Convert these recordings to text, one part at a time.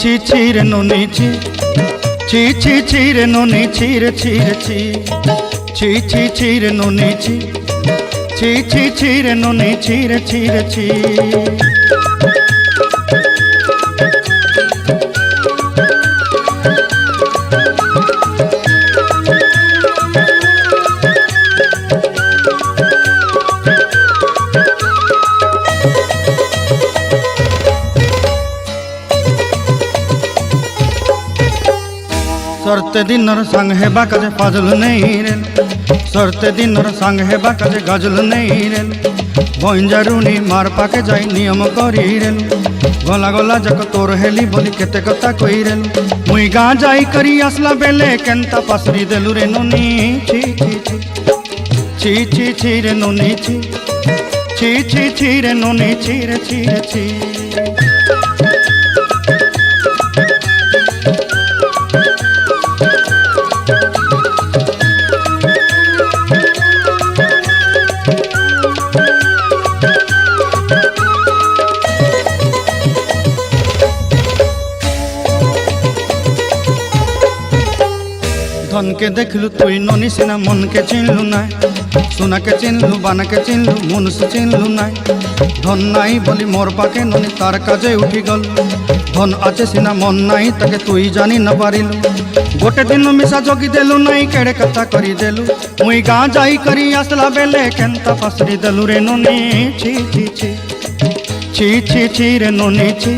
ছি ছি রে নুনি ছি ছি ছি ছি রে নুনি ছি রে ছি রে ছি ছি ছি ছি রে নুনি ছি ছি ছি ছি রে নুনি ছি রে ছি রে ছি। सरते दिनर संग हेबा काजे फाजल नहीं रेल सरते दिनर संग हेबा काजे गजल नहीं रेल बंजारुनी मार पाके जाई नियम करी रेल गला गला जक तोर हेली बोली केते कथा कई रेल मुई गाँ जाई करी आसला बेले केंता पासरी देलु रे नुनी छी छी छी छी छी छी रे नुनी छी छी छी छी रे नुनी छी रे छी रे छी। धन के देखलु तुई ननी सिना मन के चिन्हलु ना सोना के चिन्हलु बाना के चिन्हलु मुनुष चिन्हलु ना धन नाई बोली मोर पाके ननी तार काजे उठी गल धन आचे सिना मन नाई ताके तुई जानी न पारिलु गोटे दिन मिसा जोगी देलु नाई केड़े कथा करी देलु मुई गाँ जाई करी आसला बेले केंता पासरी देलु रे ननी छी छी छी छी छी छी रे ननी छी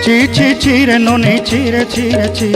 छी छी छी रे ननी छी रे छी रे छी।